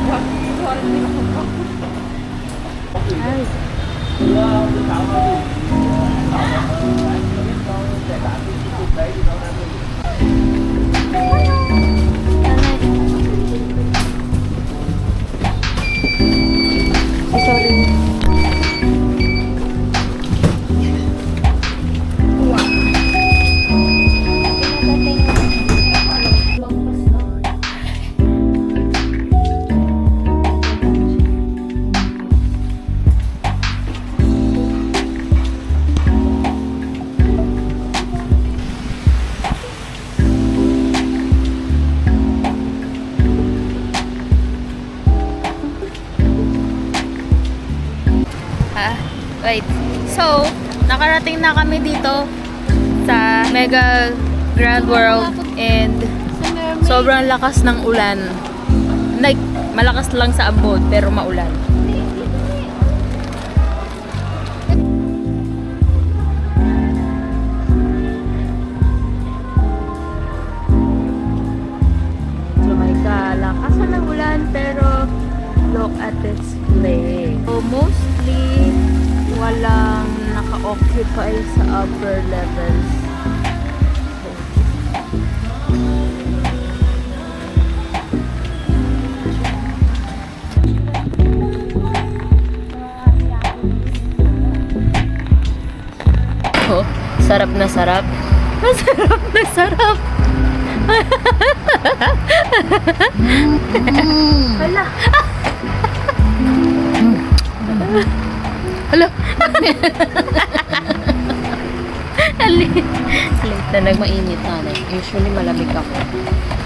Ay. Wait. So, nakarating na kami dito sa Mega Grand World and sobrang lakas ng ulan. Like, malakas lang sa ambon pero maulan. So, may kalakasan ng ulan pero look at this place. So, mostly walang naka-occupy sa upper levels. Oh, sarap na sarap. Masarap na sarap. Hala. Hala. Late na nagmainit na. Usually malamig ako.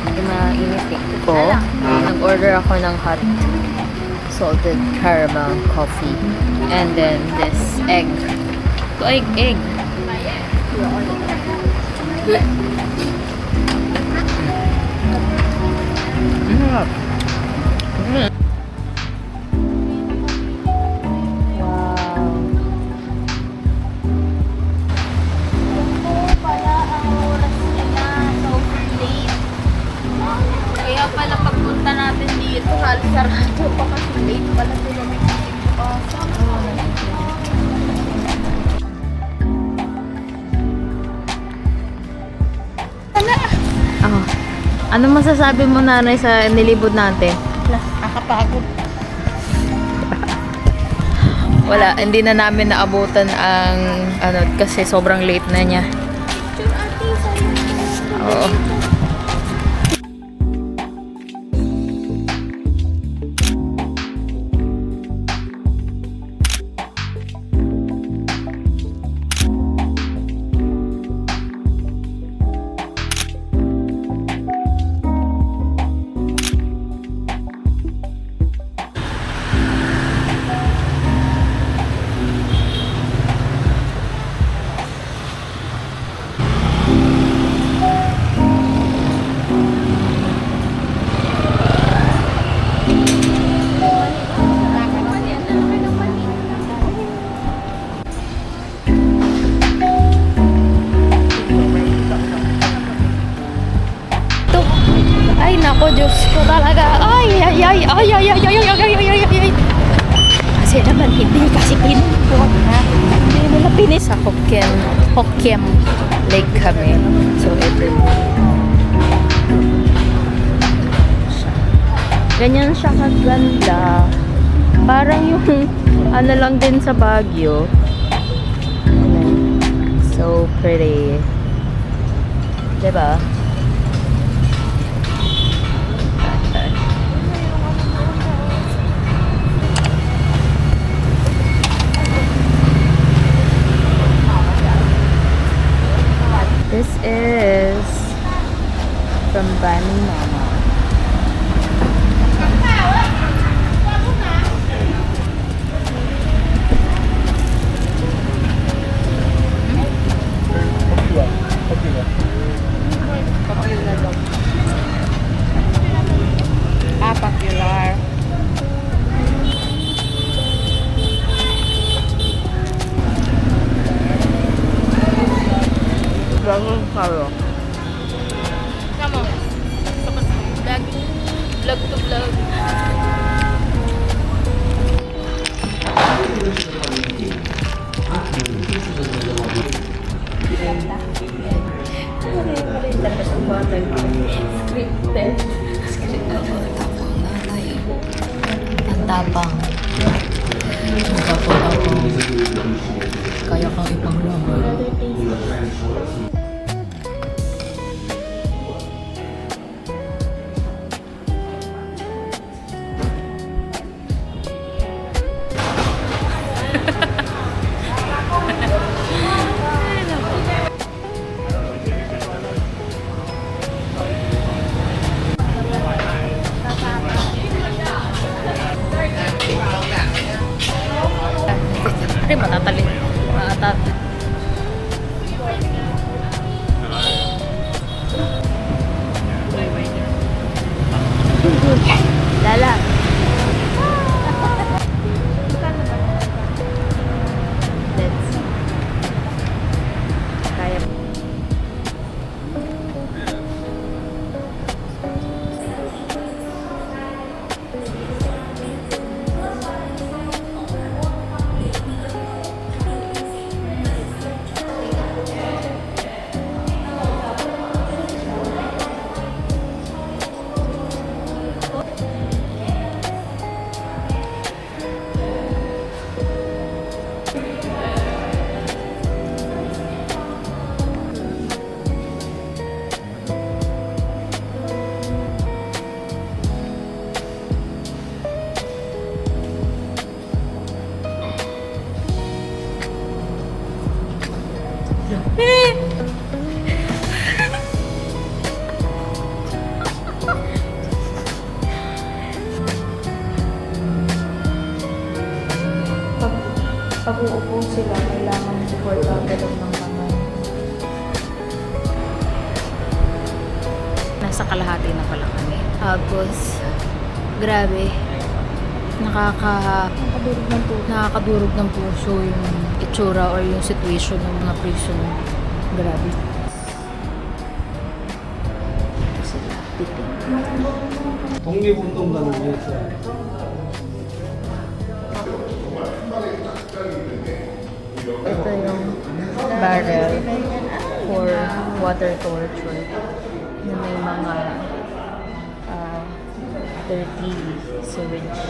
Hindi mainit eh. Nag-order ako ng hot salted caramel coffee. And then this egg. Ito egg. Sarado pa kasi late pala sila may ano masasabi mo, nanay, sa nilibot natin? Nakakapagod. Wala, hindi na namin naabutan ang kasi sobrang late na niya. Oo. Ay, nako, Diyos ko talaga. Ay. Kasi naman, hindi kasi pinunod na. Hindi nila pinis sa Hokkien Lake kami. So, ito. Ganyan siya kaganda. Parang yung, lang din sa Baguio. So pretty. Diba? This is from Bani Mama. Popular. Bagong karo. Come on. Vlog to vlog. Tapang. Tapang. Kaya kang ipanglaban. Ay, matatali. Lala. Let's see. Kaya. Pag uupo sila, kailangan supportable ng kamay. Nasa kalahati na pala kami. Tapos, grabe. Nakakadurog ng puso yung itsura or yung situation ng mga prison. Grabe. Ito sila, piting. 독립운동가를 위해서 Ito yung barrel for water torture na may mga dirty sewage.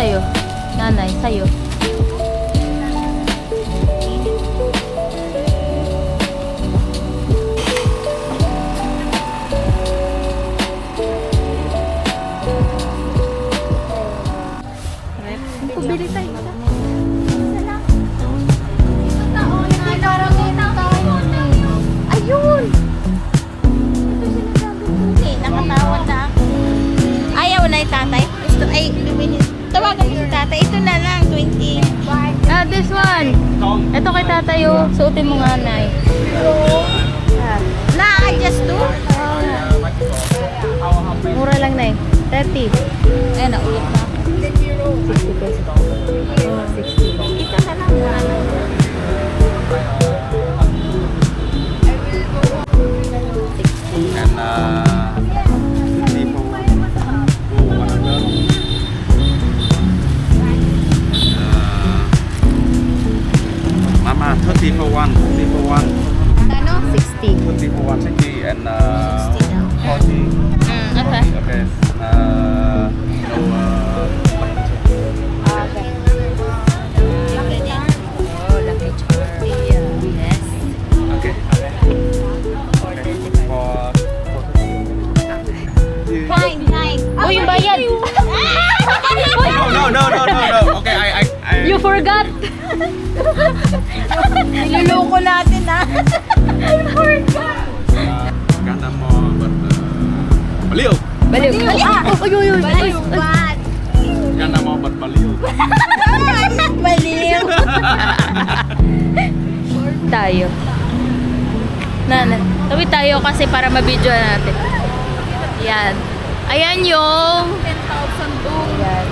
sa'yo. Nanay, sa'yo. Bili tayo. Ayun! Hindi, nakatawad na ako. Ayaw na yung tatay. Gusto, ay, luminis. Tawagan mo si tatay. Ito na lang, 20. Ah, this one. Ito kay tatay, oh. Suotin mo nga, Nay. Na-adjust to? Mura lang, Nay. 30. Ayan, naulit na ako. 60 pesos. 60. Ito na lang, mura lang. And people go another. Mama, 30 for one, 30 for one, Ano? 60. 30 for one, 60 and 60 daw. 40. Okay. Okay. No, Okay. Oh, lucky charm. Yes. okay. Fine, fine. Oh, yung bayad. No. Okay, I. You forgot. Niluloko natin, ha? Ganda mo, but baliw. Baliw. Baliw ba? Ganda mo, but baliw. Baliw. Tayo. Tabi tayo kasi para mabidyo natin. Yan. Ayan yung 10,000 to. Ayan.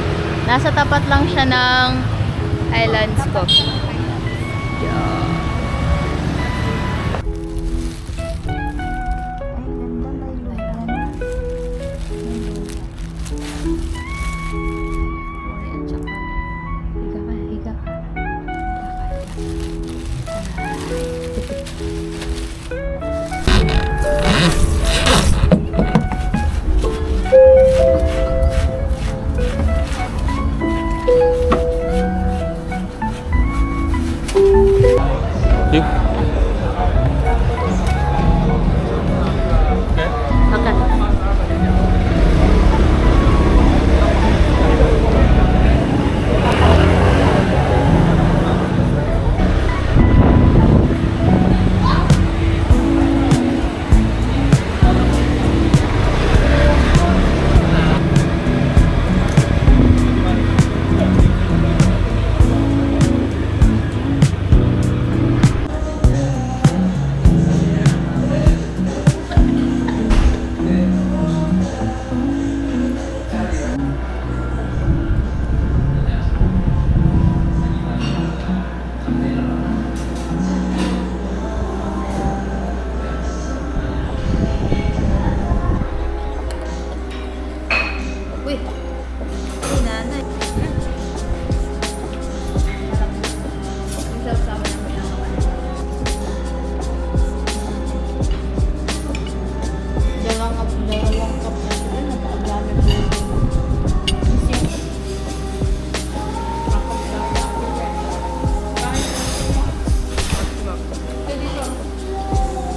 Nasa tapat lang siya ng Islands ko. Yan.